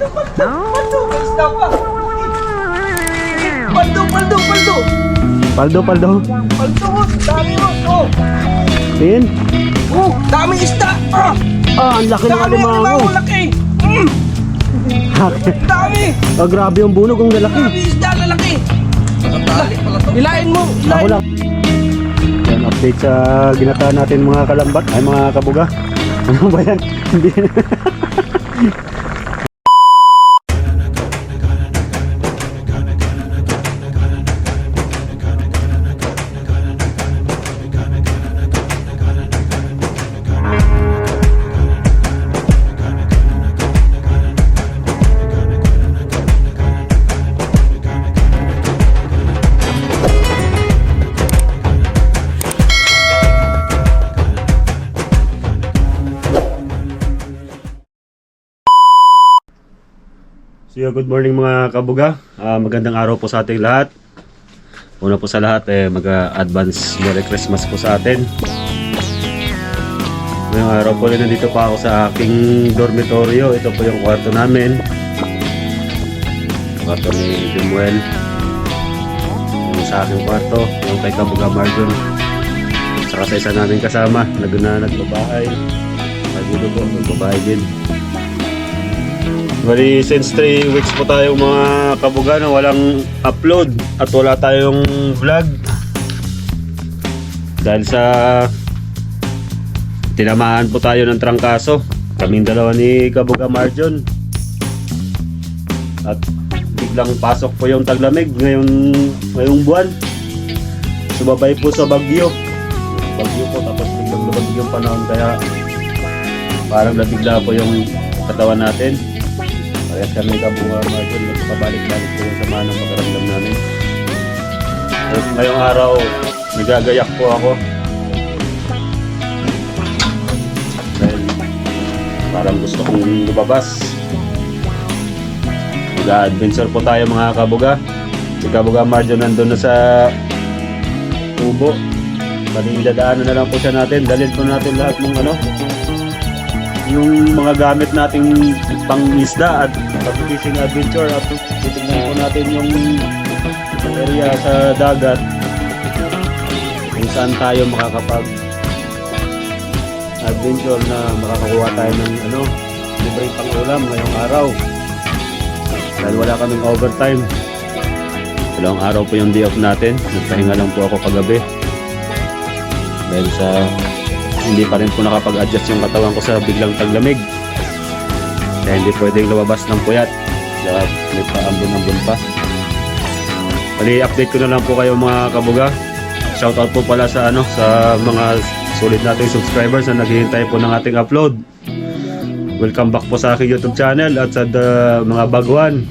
Paldo, may isda pa. Paldo. Paldo. Paldo, dami mo. Oh, Tingin. dami isda. Ah, Ang laki ng dami, alimango. laki. Dami. Grabe yung bunog, ang lalaki. Dami isda, lalaki. Hilain mo. Ako lang. Yan, update sa ginataan natin mga kalambat, ay mga kabuga. Ano ba yan? Hindi. So good morning mga kabuga. Magandang araw po sa ating lahat. Una po sa lahat mag-advance Merry Christmas po sa atin. Ngayong araw po nandito pa ako sa aking dormitoryo. Ito po yung kwarto namin. Kwarto ni Jumuel. Yung sa aking kwarto, yung kay Kabuga Marjon. Saka sa isa namin kasama, nagbabahay. Nagbabahay din. Bali, since 3 weeks po tayong mga kabuga na walang upload at wala tayong vlog dahil sa tinamaan po tayo ng trangkaso, kaming dalawa ni Kabuga Marjon, at biglang pasok po yung taglamig ngayong buwan, sumabay po sa bagyo po, tapos biglang lumabig yung panahon, kaya parang nabigla po yung katawan natin. Kaya kami Kabuga Marjon, magpabalik-balik po yung sama ng pagkaramdam namin. At ngayong araw, nagagayak po ako. Dahil parang gusto kong lumabas. Mag-adventure po tayo mga kabuga. Si Kabuga Marjon nandun na sa tubo. Dadaanan na lang po siya natin. Dalhin po natin lahat ng yung mga gamit nating pang-isda at pag-fishing adventure, at titignan po natin yung area sa dagat kung saan tayo makakapag adventure na makakakuha tayo ng libreng pang-ulam ngayong araw dahil wala kaming overtime. Dalawang araw po yung day off natin, nagpahinga lang po ako kagabi dahil sa hindi pa rin po nakapag-adjust yung katawan ko sa biglang taglamig. Kaya hindi pwedeng lumabas ng puyat. Kaya may paambon-ambon pa. Bali, update ko na lang po kayo mga kabuga. Shoutout po pala sa mga solid nating subscribers na naghihintay po ng ating upload. Welcome back po sa aking YouTube channel at sa mga baguhan.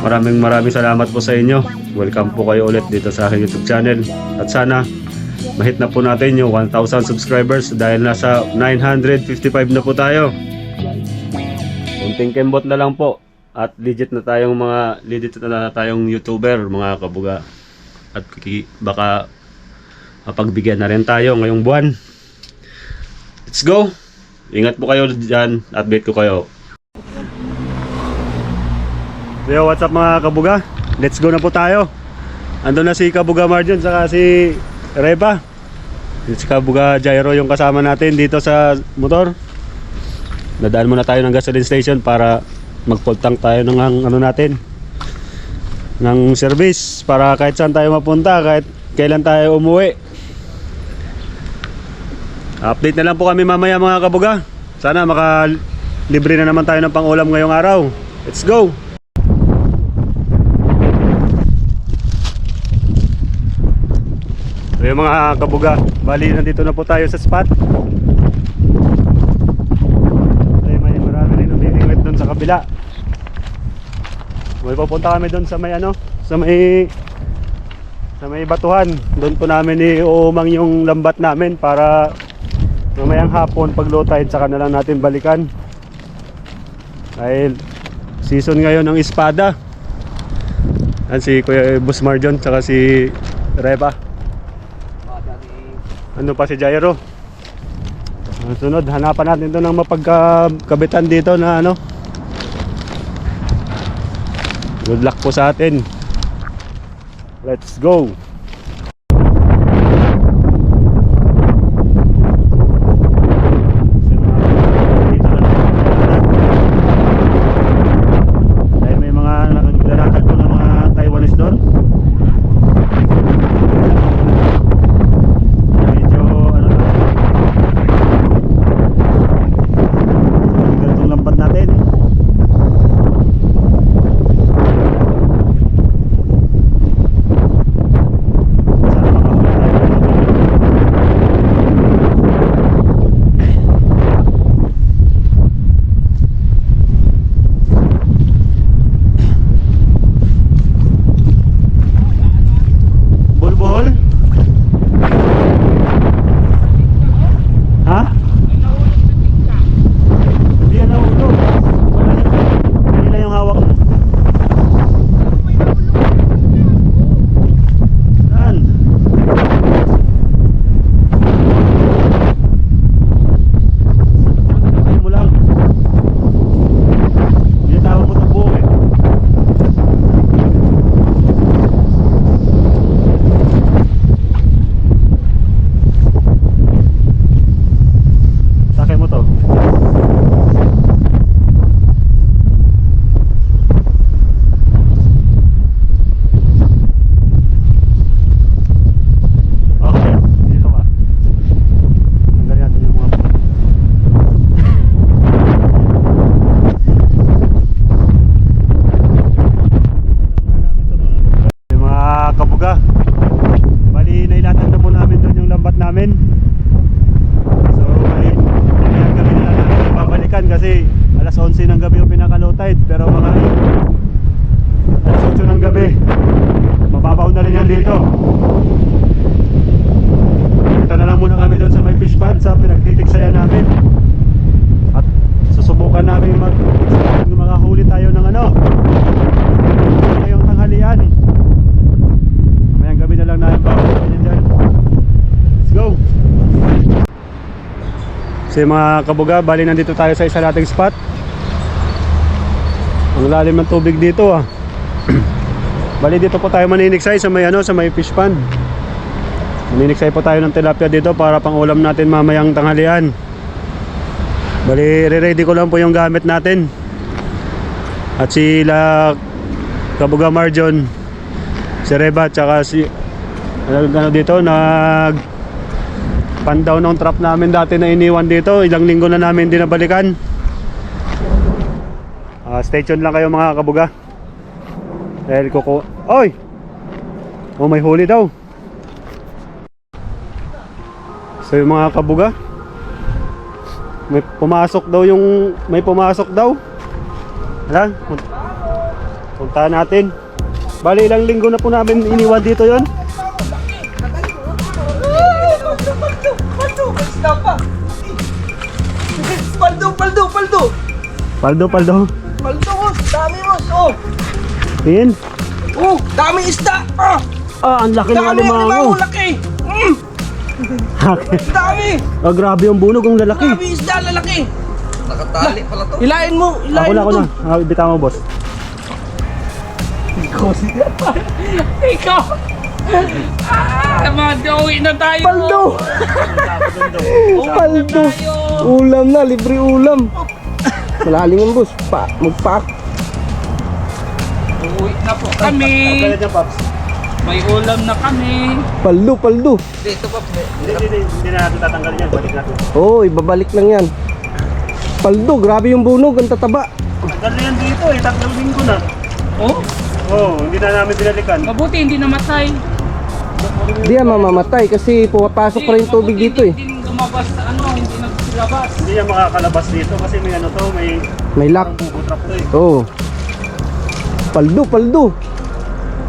Maraming salamat po sa inyo. Welcome po kayo ulit dito sa aking YouTube channel. At sana mahit na po natin yung 1,000 subscribers dahil nasa 955 na po tayo. Kunting kembot na lang po at legit na tayong YouTuber mga kabuga. At baka mapagbigyan na rin tayo ngayong buwan. Let's go! Ingat po kayo dyan, update ko kayo. Yo, what's up mga kabuga? Let's go na po tayo. Ando na si Kabuga Marjon saka si Reba. Si Kabuga Jairo yung kasama natin dito sa motor. Nadaan muna tayo ng gasoline station para mag-full tank tayo ng ng service para kahit saan tayo mapunta, kahit kailan tayo umuwi. Update na lang po kami mamaya mga kabuga. Sana makalibre na naman tayo ng pang-ulam ngayong araw. Let's go! So yung mga kabuga, bali nandito na po tayo sa spot. May marami rin umilingwit doon sa kabila. May pupunta kami doon sa may sa may batuhan. Doon po namin iuumang yung lambat namin para mamayang hapon pag low tide saka na lang natin balikan. Dahil season ngayon ng espada. Yan si Kuya Boss Marjon saka si Reba. Ano pa si Jairo. Sunod, hanapan natin ito ng mapagkabitan dito na Good luck po sa atin. Let's go. Dahil may mga naglalakad po ng mga Taiwanese doon. Medyo ano na. Ganitong lambat natin. Bulbul? Ha? Hindi yan nahulog. Kanila yung hawak. Saan? Ay mo lang. Hindi tawag mo ito buo eh. Sakay mo to. Okay, dito ka. Tanggalin natin yung mga yung mga kabuga. Bali, nailatag na po namin doon yung lambat namin. So, ngayon gabi na lang namin babalikan kasi alas 11 ng gabi yung pinaka-low tide. Pero mga alas 8 ng gabi, mababaw na rin yan dito. Dito na lang muna kami doon sa may fish pond sa pinagtitiksayan namin. At susubukan namin makahuli tayo ng ano ngayong tanghalian. Mamayang gabi na lang namin babalikan yan dyan. Let's go! So yung mga kabuga, bali nandito tayo sa isa nating spot. Ang lalim ng tubig dito ah. Bali dito po tayo maniniksay sa may ano, sa may fish pond. Maniniksay po tayo ng tilapia dito para pang ulam natin mamayang tanghalian. Bali re-ready ko lang po yung gamit natin. At sila Kabuga Marjon, si Reba, tsaka si ano dito pandaw ng trap namin dati na iniwan dito. Ilang linggo na namin dinabalikan. Stay tuned lang kayo mga kabuga. Dahil Oy! Oh, may huli daw. So yung mga kabuga, may pumasok daw. Hala, puntahan natin. Bali ilang linggo na po namin iniwan dito yon. Paldo. Paldo, boss. Dami, boss. Oh. Tingin. Oh, dami isda. Ang laki ng Dami, alimango. laki. Dami. Grabe yung bunog, ang lalaki. Dami isda, lalaki. Nakatali pala to. Ilain mo Ako to. na. Bitaw mo, boss. Ikaw. Madauwi na tayo. Paldo! Paldo! Ulam na, libre ulam. Malalim yung boss. Mag-pack. Uuwi na po kami. May ulam na kami. Paldo. Dito pa. Hindi na natin tatanggalin yan. Balik natin. Oo, ibabalik lang yan. Paldo, grabe yung bunog, ang tataba. Tagal na yan dito eh. 3 linggo na. Oh, Hindi na namin binalikan. mabuti hindi namatay. Di yan mamamatay kasi pumapasok pa rin tubig dito eh. Hindi lumabas sa hindi nagsilabas. Hindi yan makakalabas dito kasi may May lock. bubutrap to eh. Oo. Paldo.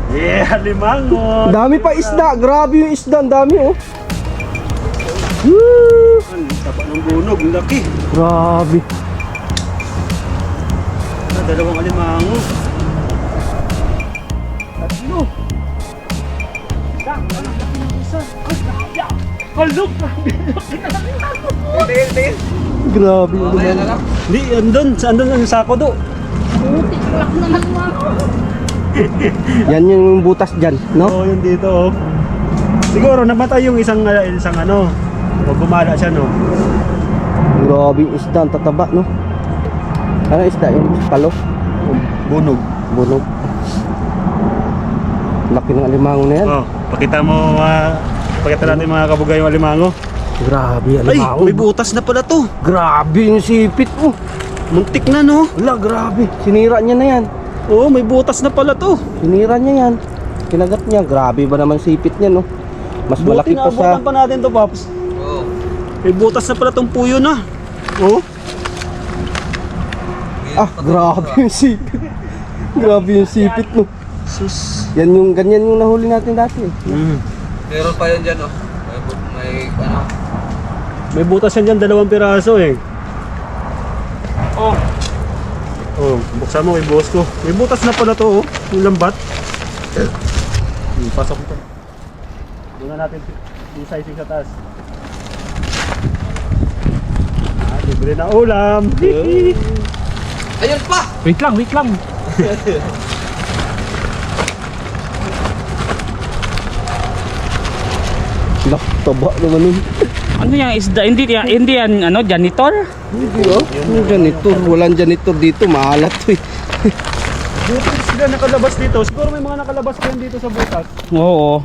Yeah, limango. Dami pa isda, grabe yung isda, ang dami oh. Ang taba ng bunog, ang laki. Grabe. Dalawang alimango. Tatlo. Paldo. Grabe yung lumayan. Hindi, andun ang sako do. Tiklak naman mo. Yan yung butas dyan, no? Oo, yun dito oh. Siguro namatay yung isang ano. O gumala siya no. Grabe yung isda, ang tataba, no? Ano isda? Yung palo? Bunog. Bunog. Laki ng alimango na yan. Oh, pakita mo pakita natin mga kabugay yung alimango. Grabe, Ay, alimango. may butas na pala to. Grabe yung sipit, oh. Muntik na no. Wala, grabe. Sinira niya na yan. Oo, may butas na pala to. Sinira niya yan. Kinagat niya. Grabe ba naman sipit niya, no? Mas malaki pa sa... Buti pa natin to, Pops. Oo. May butas na pala tong puyo na. Oh. Ah, grabe yung sipit. Grabe yung sipit, no? Sus. Yan yung, ganyan yung nahuli natin dati, eh. Meron pa yan dyan, oh. May ano. May butas yan dyan, 2 piraso eh. Oh. Oh, buksan mo, ibuhos ko. May butas na pala to, oh. Yung lambat. Pasok ito. Doon na natin yung sizing sa taas. Libre na ulam. Ayun pa! Wait lang. Lah, taba naman yun. Ano yung isda? Hindi yan ano, janitor? Hindi, oh. Yung janitor. Walang janitor dito. Maalat, eh. Buti sila nakalabas dito. Siguro may mga nakalabas pa yan dito sa butas. Oo.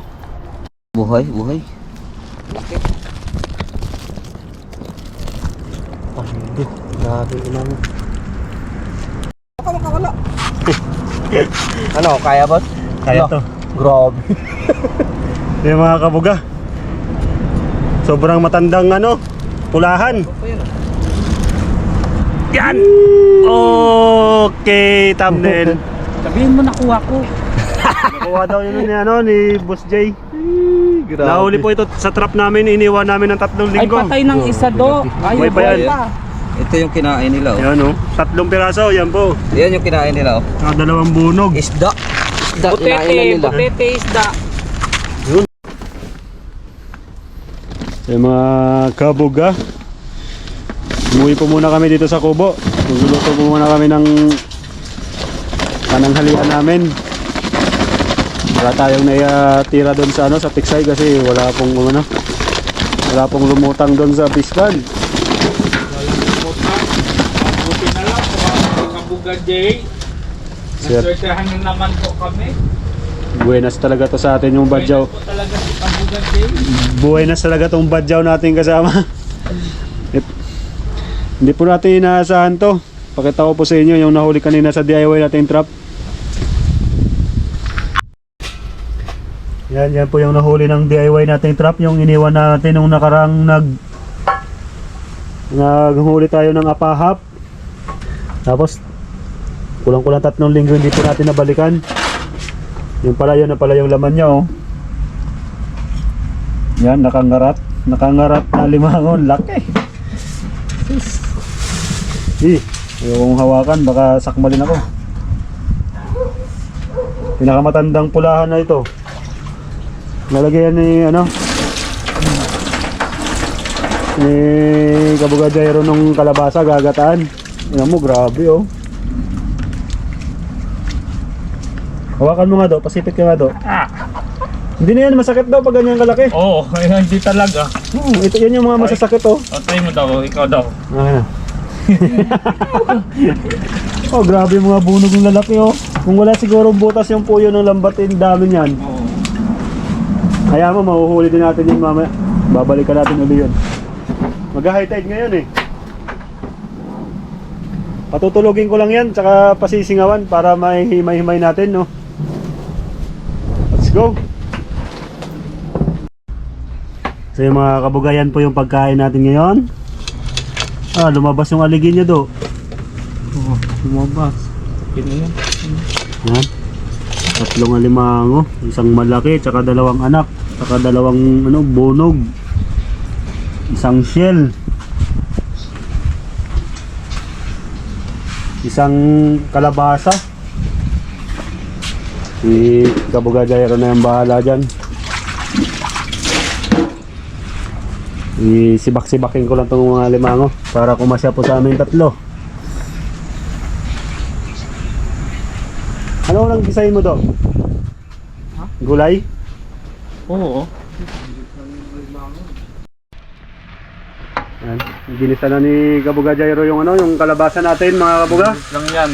Buhay, buhay. Grabe naman. Baka makawala. Ano, kaya ba? Kaya Ala, to. Grabe. Yung mga kabuga. Sobrang matandang ano, pulahan. Yan! Okay, thumbnail. Sabihin mo nakuha ko. Nakuha daw yun ni, ano, ni Boss J. Grabe. Nahuli po ito sa trap namin, iniwan namin ng 3 Ay linggo. patay ng isa do. Ay Buhay pa yan. buhay pa. Ito yung kinain nila, oh. Yan oh, 3 piraso, yan po. Yan yung kinain nila, oh. Saka 2 bunog. Isda. Isda, kinain na nila. Butete isda. Yung mga kabuga. Umuwi po muna kami dito sa Kubo. Magluluto po muna kami ng pananghalian namin. Wala tayong naitira doon sa ano, sa Tiksay kasi wala pong lumutang doon sa Pispan. Buti na lang kung Kabuga J. Sir, Naswertehan na naman po kami. buenas talaga to sa atin yung badyaw. Po talaga si Kabuga J. Buenas talaga tong badyaw natin kasama. Hindi po natin inaasahan to. Pakita ko po sa inyo yung nahuli kanina sa DIY nating trap. Yan po yung nahuli ng DIY nating trap. Yung iniwan natin nung nakarang naghuli tayo ng apahap. Tapos kulang-kulang 3 linggo hindi po natin nabalikan. Yung pala yun na pala yung laman niya oh. Yan, nakangarat na limangon, laki. Ayokong hawakan, baka sakmalin ako. Pinakamatandang pulahan na ito. Nalagyan ni ano, ni Kabuga Jairo nung kalabasa, gagataan. Tingnan mo, grabe oh. Hawakan mo nga do, pasipit ka nga do. Hindi na yan masakit daw pag ganyan kalaki. Oo, hindi talaga. Ito yan yung mga masasakit oh. Patay mo daw, ikaw daw. Okay na. Oh, grabe yung mga bunog ng lalaki oh. Kung wala siguro butas yung puyo ng lambatin, dami niyan. Oo. Kaya mo, mahuhuli din natin yun mamaya. Babalikan natin uli yun. Mag-high tide ngayon eh. Patutulogin ko lang yan, tsaka pasisingawan para mahimay-himay natin no. Let's go. So yung mga kabugayan po yung pagkain natin ngayon. Lumabas yung aligin niya do. Oo, lumabas. Yan. Yan. 3 alimango, isang malaki, tsaka 2 anak, tsaka 2 ano, bunog, isang shell, isang kalabasa. Si Kabuga Jairo na yung bahala dyan. Sibak-sibakin ko lang itong mga limango para kumasya po sa amin 3. Ano ang design mo do? Gulay? Oo. Yan. Ginisa na ni Kabuga Jairo yung ano, yung kalabasa natin mga kabuga. Lang yan.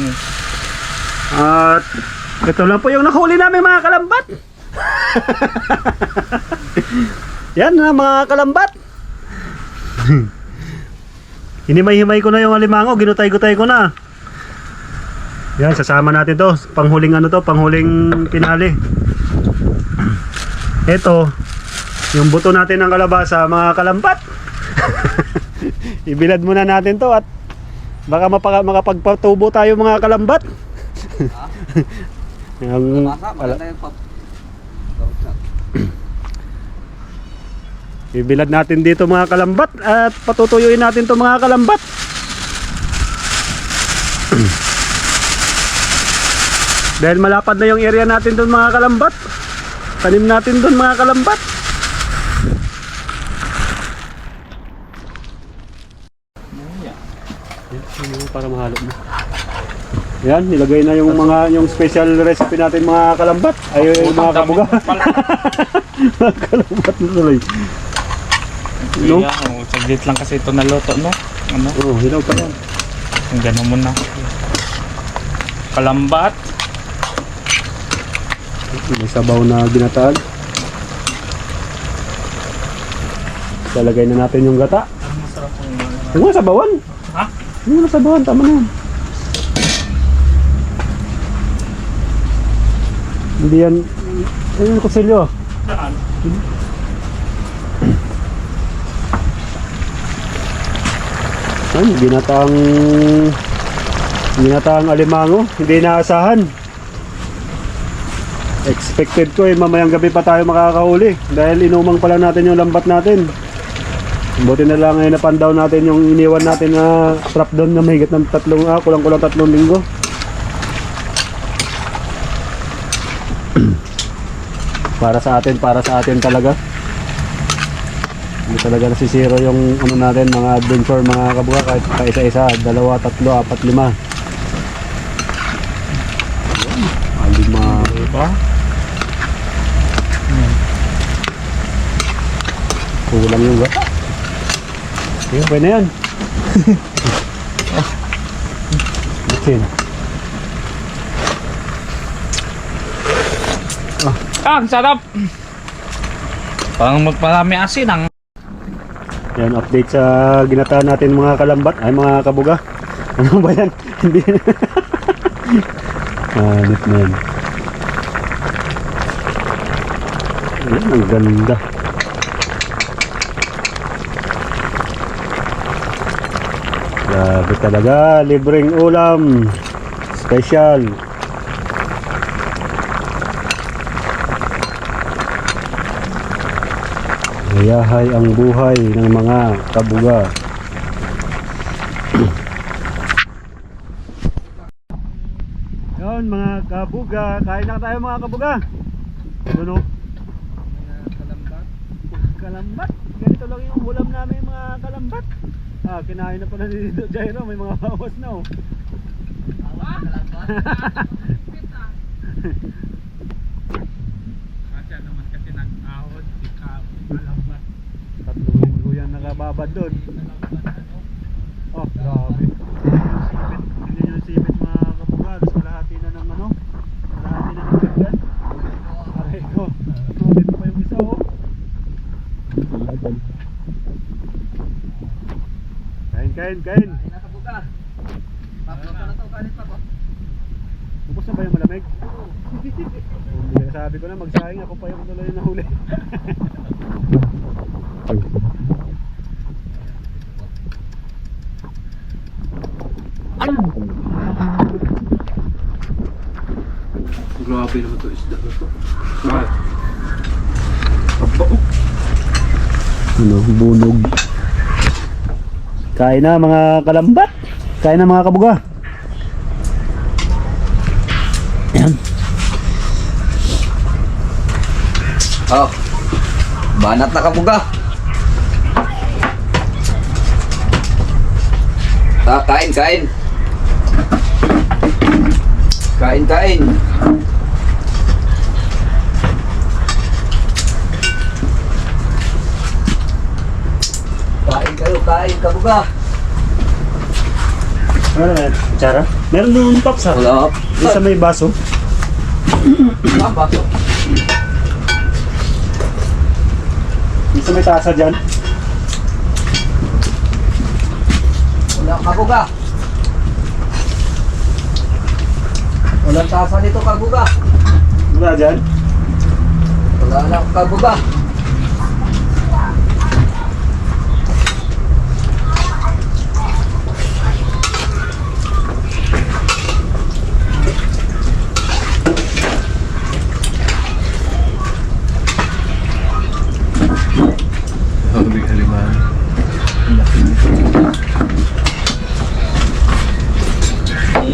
At ito lang po yung nahuli namin mga kalambat. Yan na mga kalambat. Hinimay-himay ko na yung alimango, ginutay-gutay ko na. Yan, sasama natin to. Panghuling ano to, panghuling pinali. Ito, yung buto natin ng kalabasa mga kalambat. Ibilad muna natin to at baka makapagpatubo tayo mga kalambat. Yung, Maganda yung pop. ibilad natin dito mga kalambat at patutuyuin natin to mga kalambat. Dahil malapad na yung area natin doon mga kalambat. Tanim natin doon mga kalambat. Para mahalo mo. Yan, nilagay na yung mga yung special recipe natin mga kalambat. Ay mga kabuga. Mga kalambat na tuloy. No? Yeah, saglit lang kasi ito naluto, no? Ano? Oo, hilaw pa yan. Gano'n mo na. Kalambat. May sabaw na ginataan. Lalagay na natin yung gata. Masarap ang mga. Yung mga sabawan. Ha? Yung mga sabawan, tama na yan. Hindi yan. Ayun yung kutsilyo. Saan? Ay, ginataang alimango. Hindi inaasahan. Expected ko mamayang gabi pa tayo makakahuli. Dahil inumang pala natin yung lambat natin. Buti na lang ngayon napandaw natin yung iniwan natin na trap doon na mahigit ng kulang-kulang 3 linggo. Para sa atin talaga. Hindi talaga nasisiro yung ano natin, mga adventure mga kabuga, kahit isa-isa, 2, 3, 4, 5. Alima. Diba? Kulang yung gata. Yung pwede na yan. Bitin. Ang sarap! Parang magparami asin ang. Yan, update sa ginataan natin mga kalambat. Ay mga kabuga. Ano ba yan? Hindi. Anit na yan. Ayan, ang ganda. Grabe talaga. Libreng ulam. Special. Mayahay ang buhay ng mga kabuga. Yun mga kabuga, kain na tayo mga kabuga. Ano? Kalambat. Kalambat. Ganito lang yung ulam namin mga kalambat. Kinain na pala ni Dito Jairo, may mga bawas na oh. Kasi naman kasi nag-ahod si Kalambat. 3 linggo yan nakababad doon. Oh, grabe. Hindi yung sipit mga kabuga. Tapos kalahati na ng ano. Kalahati na ng gagdan. Aray ko. Dito pa yung isa oh. Kain. Nakabuka. Tapos na to, kanin pa ko. Ubus na ba yung malamig? Hindi na sabi ko na magsaing ako pa yung tuloy na huli. Grabe naman to isda na to. Ano, bunog. Kain na mga kalambat. Kain na mga kabuga. Ayan. Oh. Banat na kabuga. Kain. Kain, kain. Kain kayo, kain, kabuga. Ano na yan? Kutsara? Meron doon pops ha? Wala. Yung sa may baso. Saan baso? Yung sa may tasa dyan. Wala, kabuga. Walang tasa dito, kabuga. Wala dyan. Wala na, kabuga.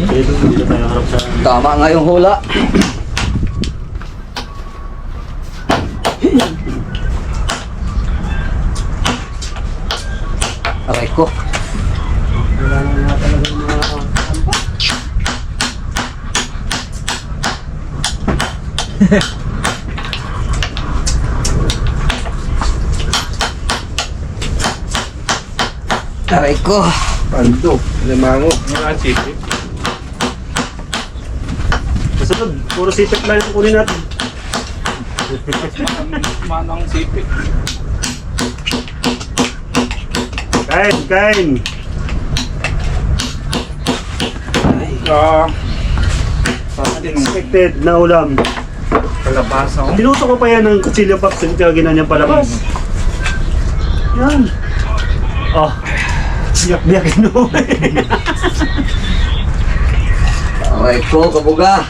Dito tayo harap sa... Tama nga yung hula. Aray ko. Wala na nga talaga yung mga... Aray ko. Pando. Limango. Mga sipit. Kasunod, puro sipit lang yung kunin natin. Manang sipit. Kain, kain! Expected na ulam. Kalabasa ko. Tinuto ko pa yan ng kutsilyo pops yung kagina niyang palabas. Yan. Oh. Biyak-biyakin mo. Aray ko, kabuga.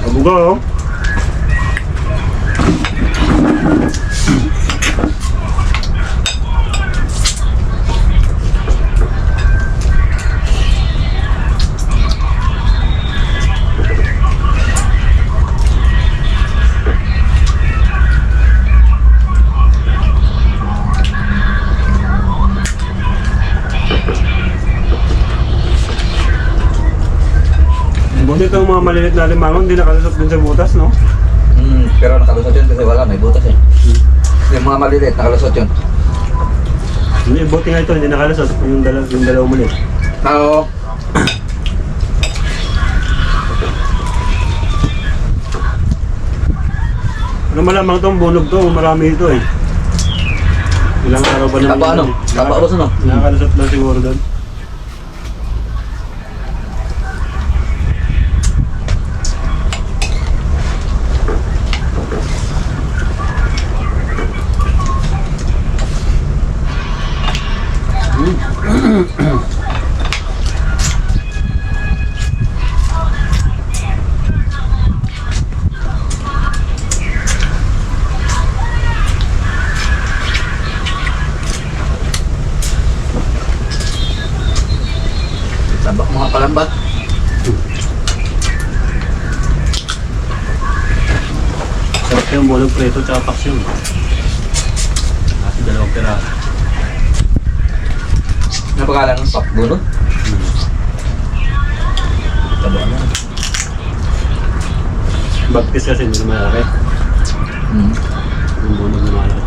Kabuga oh. Buti itong mga malilit na limangon, hindi nakalusot din sa butas, no? Pero nakalusot yun kasi wala, may butas eh. Yung mga maliliit, nakalusot yun. Hindi, buti nga ito, hindi nakalusot. Yung dalawang maliit. Oo. Ano malamang itong bunog to, marami ito eh. Ilang araw ba naman? Tapa ano? Tapa ba sino? Nakakalusot lang siguro doon. Tabak mga palambat. Sarap yung bunog preto tsaka paksyon. Kasi dalawang piraso. Napakalan ng pak, bunod. Tabak na. Bagtis kasi hindi na malaki. Yung bunog na malaki.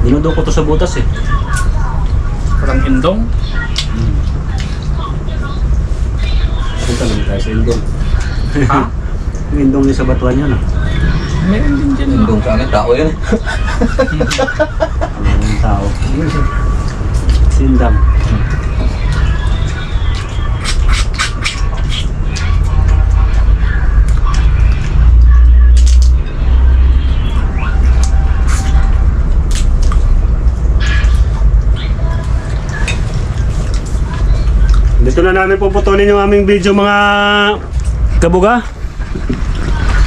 Dinudo ko to sa butas eh. Parang indong. Punta naman tayo sa Indong. Ha? Yung Indong niya sa batuan yun ah. Meron din dyan. Indong sa amin, tao yun eh. Ang tao. Sindang. Dito na namin puputulin yung aming video mga kabuga.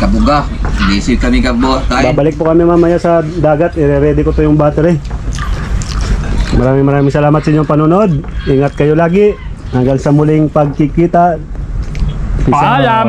Kabuga. Busy kami kabuga. Babalik po kami mamaya sa dagat. I-ready ko to yung battery. Maraming salamat sa inyong panonood. Ingat kayo lagi. Hanggang sa muling pagkikita. Peace out. Paalam!